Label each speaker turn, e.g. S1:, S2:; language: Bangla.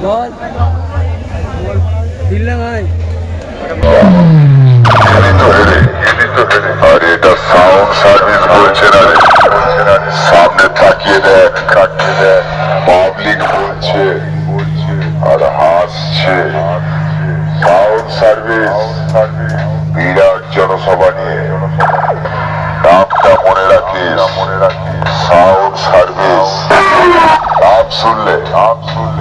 S1: বল দিল্লা ভাই
S2: আর এটা সাউন্ড সার্ভিস বলছে না রে, সামনে তাকিয়ে দেখ পাবলিক বলছে আর হাসছে। সাউন্ড সার্ভিস বিরাট জনসভা নিয়ে, নামটা মনে রাখিস, সাউন্ড সার্ভিস। নাম শুনলে